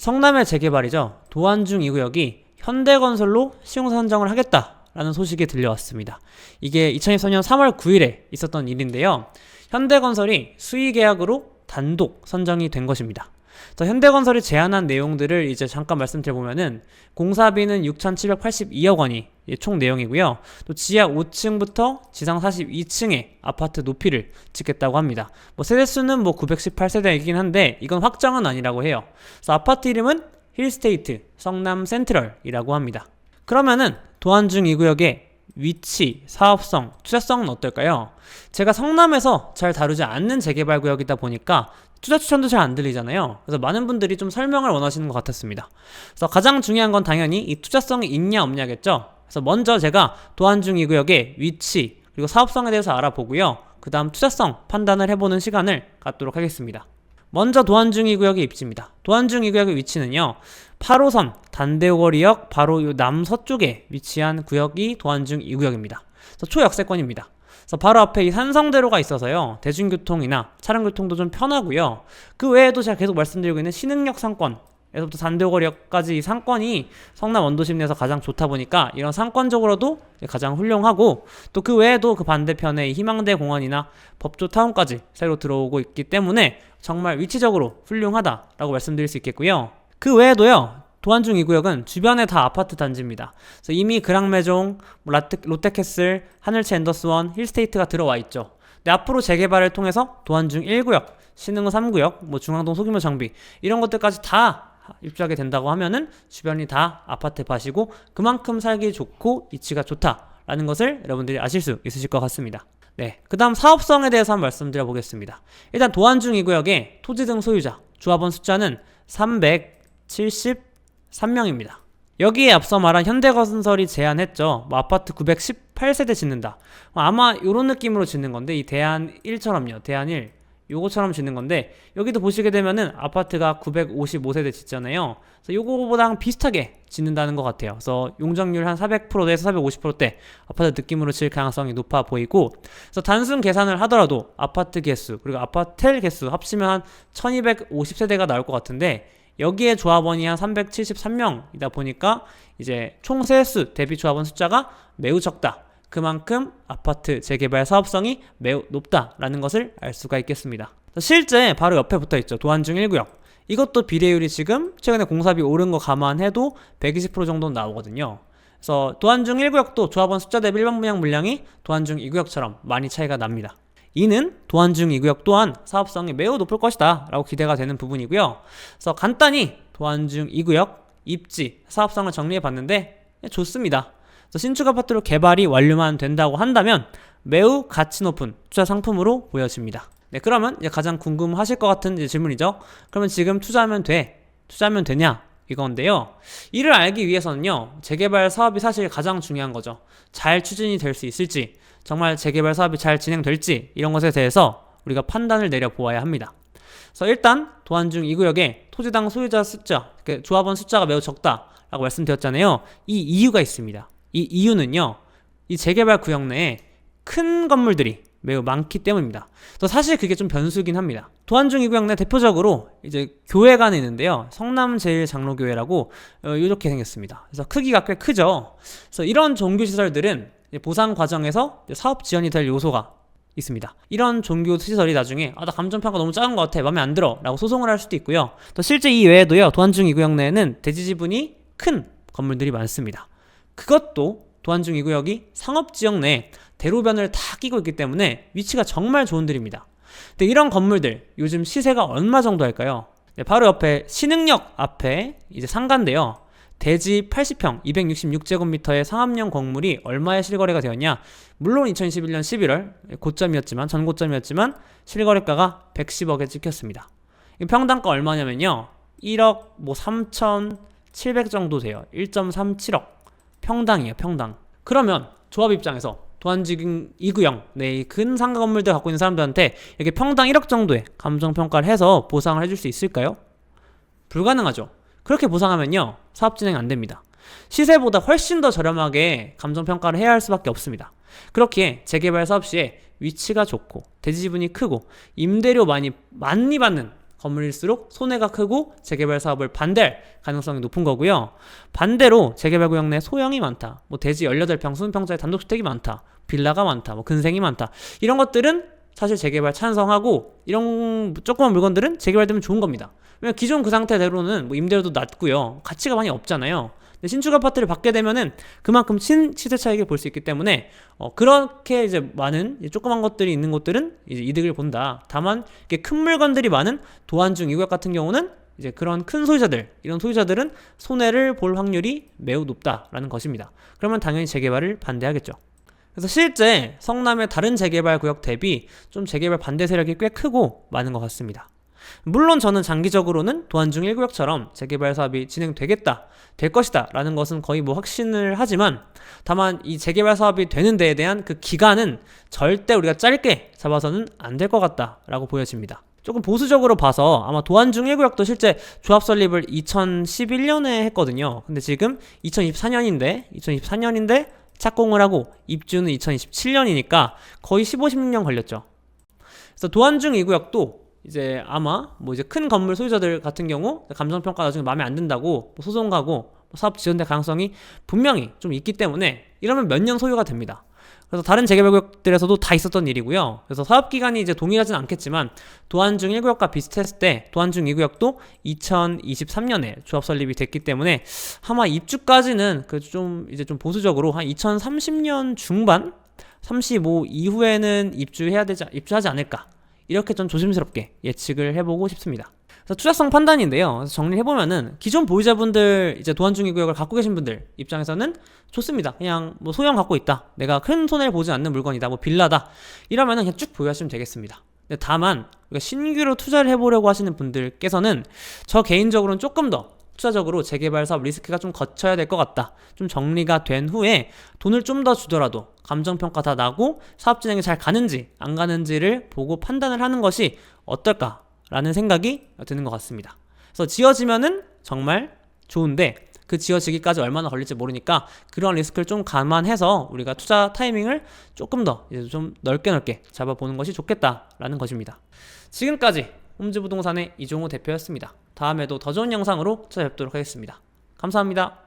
성남의 재개발이죠. 도안중 2구역이 현대건설로 시공 선정을 하겠다라는 소식이 들려왔습니다. 이게 2023년 3월 9일에 있었던 일인데요. 현대건설이 수의계약으로 단독 선정이 된 것입니다. 현대건설이 제안한 내용들을 이제 잠깐 말씀드려보면은 공사비는 6,782억 원이 총 내용이고요. 또 지하 5층부터 지상 42층의 아파트 높이를 짓겠다고 합니다. 세대수는 918세대이긴 한데 이건 확정은 아니라고 해요. 그래서 아파트 이름은 힐스테이트 성남 센트럴이라고 합니다. 그러면은 도안중 2구역의 위치, 사업성, 투자성은 어떨까요? 제가 성남에서 잘 다루지 않는 재개발 구역이다 보니까 투자 추천도 잘 안 들리잖아요. 그래서 많은 분들이 좀 설명을 원하시는 것 같았습니다. 그래서 가장 중요한 건 당연히 이 투자성이 있냐 없냐겠죠. 그래서 먼저 제가 도안중 2구역의 위치 그리고 사업성에 대해서 알아보고요. 그 다음 투자성 판단을 해보는 시간을 갖도록 하겠습니다. 먼저 도안중 2구역의 입지입니다. 도안중 2구역의 위치는요, 8호선 단대오거리역 바로 요 남서쪽에 위치한 구역이 도안중 2구역입니다. 그래서 초역세권입니다. 그래서 바로 앞에 이 산성대로가 있어서요, 대중교통이나 차량교통도 좀 편하고요. 그 외에도 제가 계속 말씀드리고 있는 신흥역 상권에서부터 단대오거리역까지 이 상권이 성남 원도심 내에서 가장 좋다 보니까 이런 상권적으로도 가장 훌륭하고, 또 그 외에도 그 반대편에 희망대 공원이나 법조타운까지 새로 들어오고 있기 때문에 정말 위치적으로 훌륭하다라고 말씀드릴 수 있겠고요. 그 외에도요, 도안중 2구역은 주변에 다 아파트 단지입니다. 그래서 이미 그랑매종, 롯데캐슬, 하늘채 앤더스원, 힐스테이트가 들어와 있죠. 근데 앞으로 재개발을 통해서 도안중 1구역, 신흥 3구역, 중앙동 소규모 정비 이런 것들까지 다 입주하게 된다고 하면은 주변이 다 아파트 밭이고 그만큼 살기 좋고 위치가 좋다라는 것을 여러분들이 아실 수 있으실 것 같습니다. 네, 그 다음 사업성에 대해서 한번 말씀드려 보겠습니다. 일단 도안중 2구역의 토지 등 소유자, 조합원 숫자는 373명입니다. 여기에 앞서 말한 현대건설이 제안했죠. 아파트 918세대 짓는다. 아마 이런 느낌으로 짓는 건데, 이 대안 1처럼요. 대안 1. 요거처럼 짓는 건데, 여기도 보시게 되면은 아파트가 955세대 짓잖아요. 그래서 요거보다 비슷하게 짓는다는 것 같아요. 그래서 용적률 한 400%대에서 450%대 아파트 느낌으로 질 가능성이 높아 보이고, 그래서 단순 계산을 하더라도 아파트 개수 그리고 아파텔 개수 합치면 한 1250세대가 나올 것 같은데, 여기에 조합원이 한 373명이다 보니까 이제 총 세수 대비 조합원 숫자가 매우 적다. 그만큼 아파트 재개발 사업성이 매우 높다라는 것을 알 수가 있겠습니다. 실제 바로 옆에 붙어있죠. 도안중 1구역. 이것도 비례율이 지금 최근에 공사비 오른 거 감안해도 120% 정도 나오거든요. 그래서 도안중 1구역도 조합원 숫자 대비 일반 분양 물량이 도안중 2구역처럼 많이 차이가 납니다. 이는 도안중 2구역 또한 사업성이 매우 높을 것이다 라고 기대가 되는 부분이고요. 그래서 간단히 도안중 2구역 입지, 사업성을 정리해 봤는데 좋습니다. 신축 아파트로 개발이 완료만 된다고 한다면 매우 가치 높은 투자 상품으로 보여집니다. 네, 그러면 이제 가장 궁금하실 것 같은 이제 질문이죠. 그러면 지금 투자하면 돼? 투자하면 되냐? 이건데요. 이를 알기 위해서는요, 재개발 사업이 사실 가장 중요한 거죠. 잘 추진이 될 수 있을지, 정말 재개발 사업이 잘 진행될지 이런 것에 대해서 우리가 판단을 내려보아야 합니다. 그래서 일단 도안중 2구역의 토지당 소유자 숫자, 조합원 숫자가 매우 적다라고 말씀드렸잖아요. 이 이유가 있습니다. 이 이유는요, 이 재개발 구역 내에 큰 건물들이 매우 많기 때문입니다. 또 사실 그게 좀 변수긴 합니다. 도안중 2구역 내 대표적으로 이제 교회가 있는데요. 성남제일장로교회라고 이렇게 생겼습니다. 그래서 크기가 꽤 크죠. 그래서 이런 종교시설들은 보상 과정에서 사업 지연이 될 요소가 있습니다. 이런 종교 시설이 나중에 나 감정평가 너무 작은 것 같아, 마음에 안 들어 라고 소송을 할 수도 있고요. 또 실제 이 외에도요, 도안중 2구역 내에는 대지 지분이 큰 건물들이 많습니다. 그것도 도안중 2구역이 상업지역 내에 대로변을 다 끼고 있기 때문에 위치가 정말 좋은 들입니다. 근데 이런 건물들 요즘 시세가 얼마 정도 할까요? 네, 바로 옆에 신흥역 앞에 이제 상가인데요. 대지 80평 266제곱미터의 상업용 건물이 얼마에 실거래가 되었냐? 물론 2021년 11월 고점이었지만, 전고점이었지만 실거래가가 110억에 찍혔습니다. 평당가 얼마냐면요, 1억 3,700 정도 돼요. 1.37억 평당이에요, 평당. 그러면 조합 입장에서 도안중 2구역 네, 근 상가 건물들 갖고 있는 사람들한테 이렇게 평당 1억 정도의 감정평가를 해서 보상을 해줄 수 있을까요? 불가능하죠. 그렇게 보상하면요, 사업 진행 안 됩니다. 시세보다 훨씬 더 저렴하게 감정평가를 해야 할 수밖에 없습니다. 그렇기에 재개발 사업 시에 위치가 좋고 대지 지분이 크고 임대료 많이 받는 건물일수록 손해가 크고 재개발 사업을 반대할 가능성이 높은 거고요. 반대로 재개발 구역 내 소형이 많다, 뭐 대지 18평, 20평짜리 단독주택이 많다, 빌라가 많다, 뭐 근생이 많다, 이런 것들은 사실 재개발 찬성하고, 이런 조그만 물건들은 재개발되면 좋은 겁니다. 왜냐면 기존 그 상태대로는 뭐 임대료도 낮고요, 가치가 많이 없잖아요. 근데 신축 아파트를 받게 되면은 그만큼 시세 차익을 볼 수 있기 때문에 그렇게 이제 많은 이제 조그만 것들이 있는 곳들은 이제 이득을 본다. 다만 이게 큰 물건들이 많은 도안중 이구역 같은 경우는 이제 그런 큰 소유자들, 이런 소유자들은 손해를 볼 확률이 매우 높다라는 것입니다. 그러면 당연히 재개발을 반대하겠죠. 그래서 실제 성남의 다른 재개발 구역 대비 좀 재개발 반대 세력이 꽤 크고 많은 것 같습니다. 물론 저는 장기적으로는 도안중 1구역처럼 재개발 사업이 진행되겠다, 될 것이다 라는 것은 거의 뭐 확신을 하지만, 다만 이 재개발 사업이 되는 데에 대한 그 기간은 절대 우리가 짧게 잡아서는 안 될 것 같다 라고 보여집니다. 조금 보수적으로 봐서 아마 도안중 1구역도 실제 조합 설립을 2011년에 했거든요. 근데 지금 2024년인데 착공을 하고 입주는 2027년이니까 거의 15, 16년 걸렸죠. 그래서 도안중 2구역도 이제 아마 뭐 이제 큰 건물 소유자들 같은 경우 감정평가 나중에 마음에 안 든다고 소송 가고 사업 지연될 가능성이 분명히 좀 있기 때문에 이러면 몇 년 소요가 됩니다. 그래서 다른 재개발 구역들에서도 다 있었던 일이고요. 그래서 사업 기간이 이제 동일하진 않겠지만 도안중 1구역과 비슷했을 때 도안중 2구역도 2023년에 조합 설립이 됐기 때문에 아마 입주까지는 그 좀 이제 좀 보수적으로 한 2030년 중반, 35 이후에는 입주하지 않을까, 이렇게 좀 조심스럽게 예측을 해보고 싶습니다. 그래서 투자성 판단인데요. 그래서 정리해보면은 기존 보유자분들, 이제 도안중 2구역을 갖고 계신 분들 입장에서는 좋습니다. 그냥 뭐 소형 갖고 있다, 내가 큰 손해를 보지 않는 물건이다, 뭐 빌라다, 이러면은 그냥 쭉 보유하시면 되겠습니다. 근데 다만 신규로 투자를 해보려고 하시는 분들께서는 저 개인적으로는 조금 더 투자적으로 재개발 사업 리스크가 좀 거쳐야 될 것 같다, 좀 정리가 된 후에 돈을 좀 더 주더라도 감정평가 다 나고 사업 진행이 잘 가는지 안 가는지를 보고 판단을 하는 것이 어떨까라는 생각이 드는 것 같습니다. 그래서 지어지면은 정말 좋은데 그 지어지기까지 얼마나 걸릴지 모르니까 그런 리스크를 좀 감안해서 우리가 투자 타이밍을 조금 더 이제 좀 넓게 잡아보는 것이 좋겠다라는 것입니다. 지금까지 홈즈부동산의 이종호 대표였습니다. 다음에도 더 좋은 영상으로 찾아뵙도록 하겠습니다. 감사합니다.